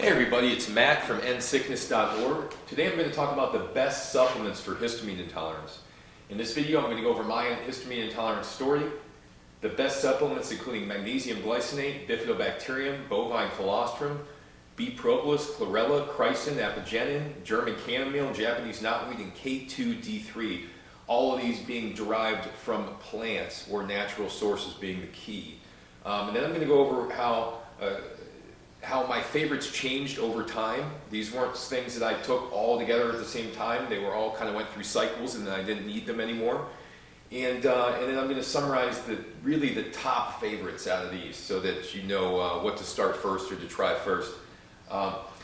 Hey everybody, it's Matt from endsickness.org. Today I'm going to talk about the best supplements for histamine intolerance. In this video I'm going to go over my histamine intolerance story, the best supplements including Magnesium Glycinate, Bifidobacterium, bovine colostrum, Propolis, chlorella, Chrysin, Apigenin, German chamomile, Japanese knotweed, and K2D3. All of these being derived from plants or natural sources being the key. And then I'm going to go over how my favorites changed over time. These weren't things that I took all together at the same time. They were all kind of went through cycles and then I didn't need them anymore. And then I'm going to summarize really the top favorites out of these so that you know what to start first or to try first.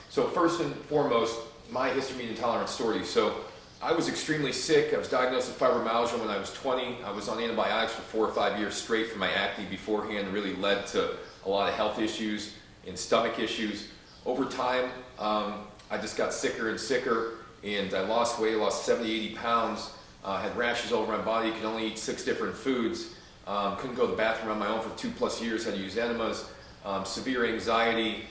So first and foremost, my histamine intolerance story. So I was extremely sick. I was diagnosed with fibromyalgia when I was 20. I was on antibiotics for 4 or 5 years straight for my acne beforehand. Really led to a lot of health issues and stomach issues. Over time, I just got sicker and sicker, and I lost weight, lost 70, 80 pounds, had rashes all over my body, could only eat 6 different foods, couldn't go to the bathroom on my own for 2+ years, had to use enemas, severe anxiety,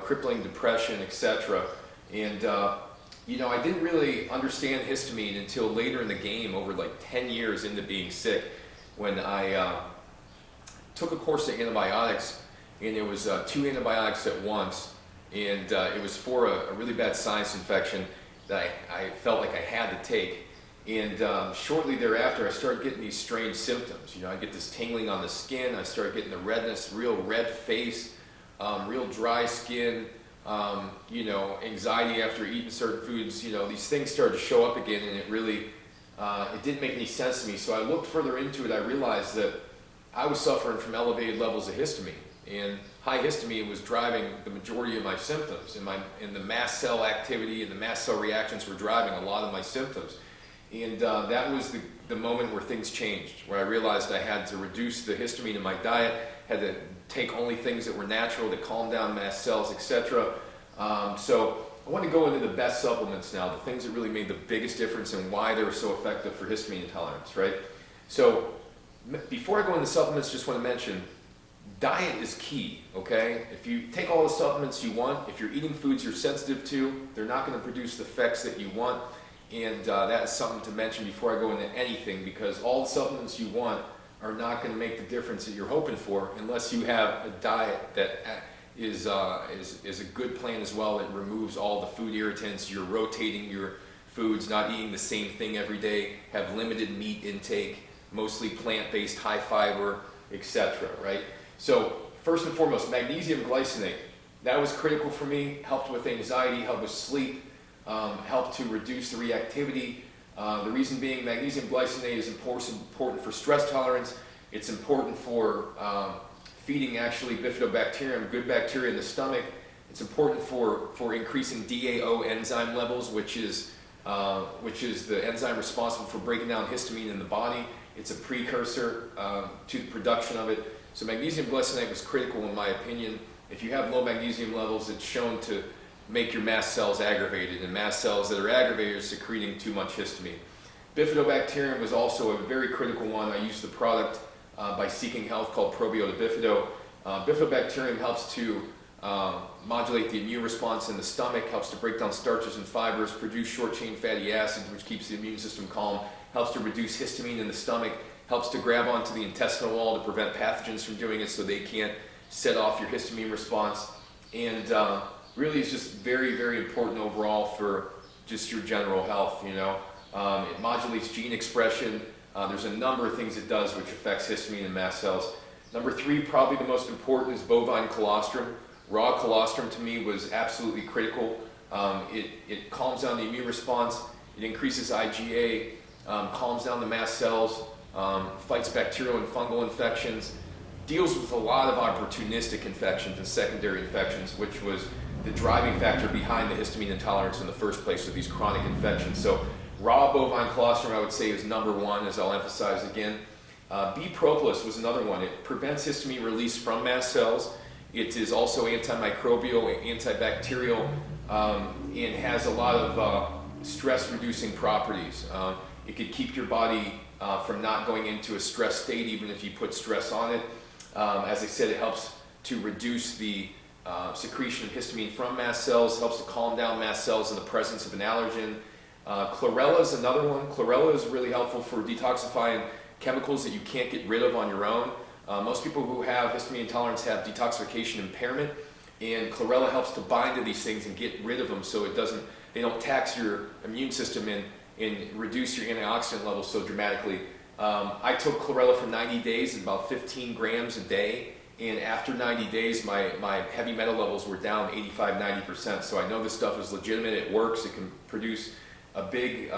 crippling depression, etc. And I didn't really understand histamine until later in the game, over like 10 years into being sick, when I took a course of antibiotics. And it was 2 antibiotics at once, and it was for a really bad sinus infection that I felt like I had to take. And shortly thereafter, I started getting these strange symptoms. I get this tingling on the skin, I started getting the redness, real red face, real dry skin, anxiety after eating certain foods. These things started to show up again, and it really, it didn't make any sense to me. So I looked further into it, I realized that I was suffering from elevated levels of histamine. And high histamine was driving the majority of my symptoms, and the mast cell activity and the mast cell reactions were driving a lot of my symptoms. And that was the moment where things changed, where I realized I had to reduce the histamine in my diet, had to take only things that were natural to calm down mast cells, etc. So I want to go into the best supplements now, the things that really made the biggest difference and why they were so effective for histamine intolerance, right? So before I go into supplements, just want to mention, diet is key, okay? If you take all the supplements you want, if you're eating foods you're sensitive to, they're not going to produce the effects that you want. And that is something to mention before I go into anything, because all the supplements you want are not going to make the difference that you're hoping for unless you have a diet that is a good plan as well, that removes all the food irritants, you're rotating your foods, not eating the same thing every day, have limited meat intake, mostly plant-based, high fiber, etc., right? So first and foremost, magnesium glycinate. That was critical for me, helped with anxiety, helped with sleep, helped to reduce the reactivity. The reason being, magnesium glycinate is important for stress tolerance. It's important for feeding actually Bifidobacterium, good bacteria in the stomach. It's important for increasing DAO enzyme levels, which is the enzyme responsible for breaking down histamine in the body. It's a precursor to the production of it. So magnesium glycinate was critical in my opinion. If you have low magnesium levels, it's shown to make your mast cells aggravated, and mast cells that are aggravated are secreting too much histamine. Bifidobacterium was also a very critical one. I used the product by Seeking Health called Probiota Bifido. Bifidobacterium helps to modulate the immune response in the stomach, helps to break down starches and fibers, produce short-chain fatty acids, which keeps the immune system calm, helps to reduce histamine in the stomach, helps to grab onto the intestinal wall to prevent pathogens from doing it so they can't set off your histamine response. And really is just very, very important overall for just your general health, It modulates gene expression. There's a number of things it does which affects histamine and mast cells. Number 3, probably the most important, is bovine colostrum. Raw colostrum to me was absolutely critical. It calms down the immune response, it increases IgA, calms down the mast cells, fights bacterial and fungal infections, deals with a lot of opportunistic infections and secondary infections, which was the driving factor behind the histamine intolerance in the first place with these chronic infections. So raw bovine colostrum, I would say, is number 1, as I'll emphasize again. Propolis was another one. It prevents histamine release from mast cells. It is also antimicrobial, antibacterial, and has a lot of stress-reducing properties. It could keep your body from not going into a stress state even if you put stress on it. As I said, it helps to reduce the secretion of histamine from mast cells, helps to calm down mast cells in the presence of an allergen. Chlorella is another one. Chlorella is really helpful for detoxifying chemicals that you can't get rid of on your own. Most people who have histamine intolerance have detoxification impairment, and chlorella helps to bind to these things and get rid of them so they don't tax your immune system and reduce your antioxidant levels so dramatically. I took chlorella for 90 days at about 15 grams a day, and after 90 days my heavy metal levels were down 85–90%. So I know this stuff is legitimate, it works, it can produce a big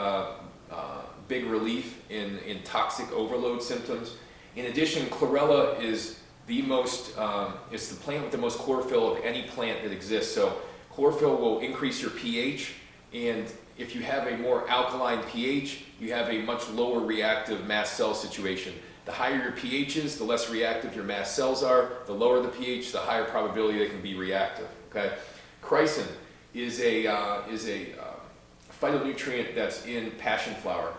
relief in toxic overload symptoms. In addition, chlorella is it's the plant with the most chlorophyll of any plant that exists. So chlorophyll will increase your pH, and if you have a more alkaline pH, you have a much lower reactive mast cell situation. The higher your pH is, the less reactive your mast cells are. The lower the pH, the higher probability they can be reactive. Okay, Chrysin is a phytonutrient that's in passion flower,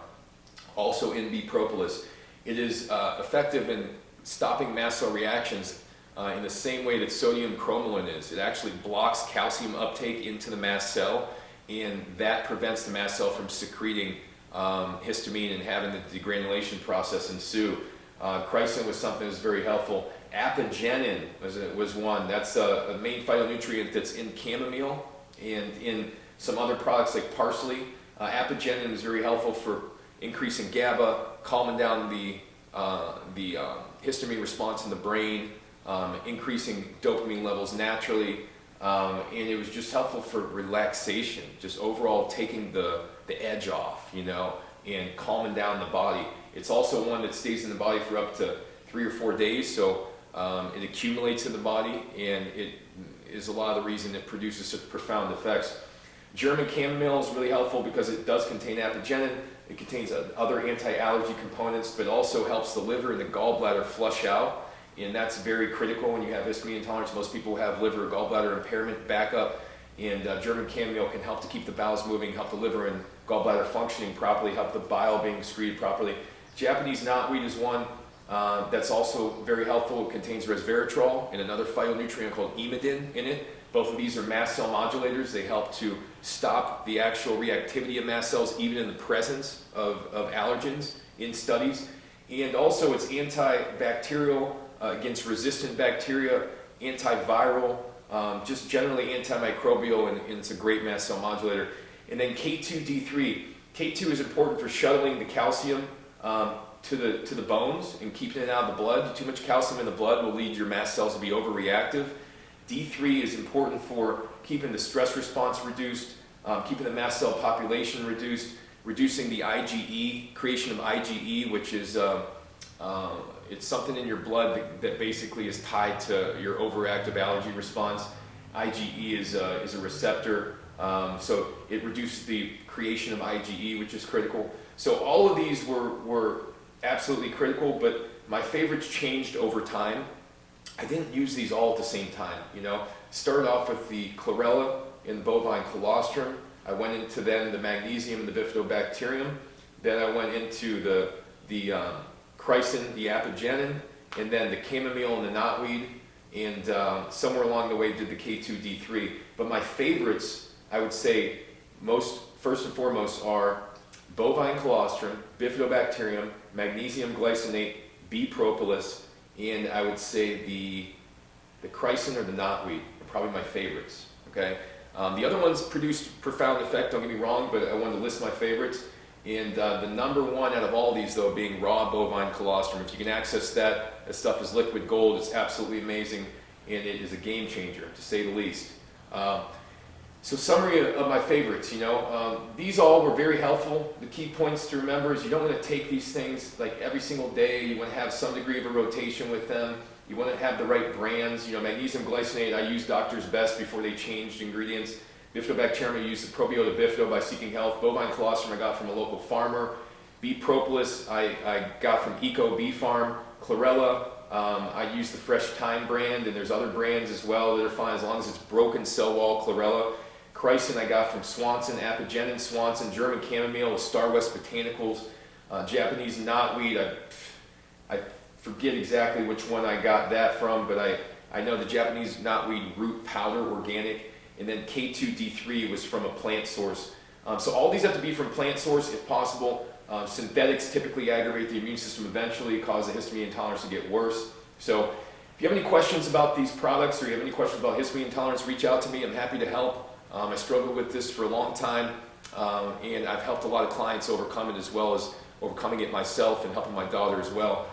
also in bee propolis. It is effective in stopping mast cell reactions in the same way that sodium cromolyn is. It actually blocks calcium uptake into the mast cell, and that prevents the mast cell from secreting histamine and having the degranulation process ensue. Chrysin was something that was very helpful. Apigenin was one. That's a main phytonutrient that's in chamomile and in some other products like parsley. Apigenin is very helpful for increasing GABA, calming down the histamine response in the brain, increasing dopamine levels naturally, and it was just helpful for relaxation, just overall taking the edge off, and calming down the body. It's also one that stays in the body for up to 3 or 4 days, so it accumulates in the body, and it is a lot of the reason it produces such profound effects. German chamomile is really helpful because it does contain apigenin. It contains other anti-allergy components, but also helps the liver and the gallbladder flush out, and that's very critical when you have histamine intolerance. Most people have liver or gallbladder impairment backup, and German chamomile can help to keep the bowels moving, help the liver and gallbladder functioning properly, help the bile being excreted properly. Japanese knotweed is one that's also very helpful. It contains resveratrol and another phytonutrient called imidin in it. Both of these are mast cell modulators. They help to stop the actual reactivity of mast cells even in the presence of allergens in studies. And also it's antibacterial against resistant bacteria, antiviral, just generally antimicrobial, and it's a great mast cell modulator. And then K2D3. K2 is important for shuttling the calcium to the bones and keeping it out of the blood. Too much calcium in the blood will lead your mast cells to be overreactive. D3 is important for keeping the stress response reduced, keeping the mast cell population reduced, reducing the IgE, creation of IgE, which is it's something in your blood that basically is tied to your overactive allergy response. IgE is a receptor, so it reduces the creation of IgE, which is critical. So all of these were absolutely critical, but my favorites changed over time. I didn't use these all at the same time, Started off with the chlorella and the bovine colostrum. I went into then the magnesium and the Bifidobacterium. Then I went into the Chrysin, the Apigenin, and then the chamomile and the knotweed, and somewhere along the way did the K2D3. But my favorites, I would say, first and foremost are bovine colostrum, Bifidobacterium, Magnesium Glycinate, bee propolis, and I would say the Chrysin or the knotweed are probably my favorites. Okay, the other ones produced profound effect. Don't get me wrong, but I wanted to list my favorites. And the number one out of all these, though, being raw bovine colostrum. If you can access that, that stuff is liquid gold. It's absolutely amazing, and it is a game changer, to say the least. So summary of my favorites, these all were very helpful. The key points to remember is you don't want to take these things like every single day. You want to have some degree of a rotation with them. You want to have the right brands. Magnesium glycinate, I used Doctor's Best before they changed ingredients. Bifidobacterium, I used the Probiota Bifido by Seeking Health. Bovine colostrum I got from a local farmer. Bee propolis I got from Eco Bee Farm. Chlorella, I use the Fresh Thyme brand, and there's other brands as well that are fine as long as it's broken cell wall chlorella. Chrysin I got from Swanson, Apigenin Swanson, German chamomile with Star West Botanicals, Japanese knotweed. I forget exactly which one I got that from, but I know the Japanese knotweed root powder, organic, and then K2D3 was from a plant source. So all these have to be from plant source if possible. Synthetics typically aggravate the immune system eventually, cause the histamine intolerance to get worse. So if you have any questions about these products or you have any questions about histamine intolerance, reach out to me. I'm happy to help. I struggled with this for a long time, and I've helped a lot of clients overcome it as well as overcoming it myself and helping my daughter as well.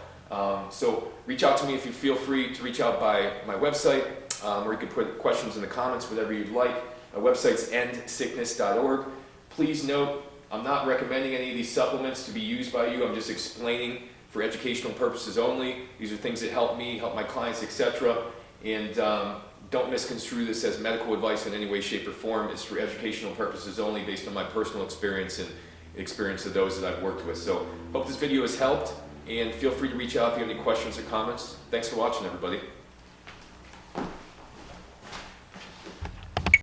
So reach out to me if you feel free to reach out by my website, or you can put questions in the comments, whatever you'd like. My website's endsickness.org. Please note, I'm not recommending any of these supplements to be used by you. I'm just explaining for educational purposes only. These are things that help me, help my clients, etc. And don't misconstrue this as medical advice in any way, shape, or form. It's for educational purposes only based on my personal experience and experience of those that I've worked with. So hope this video has helped, and feel free to reach out if you have any questions or comments. Thanks for watching, everybody.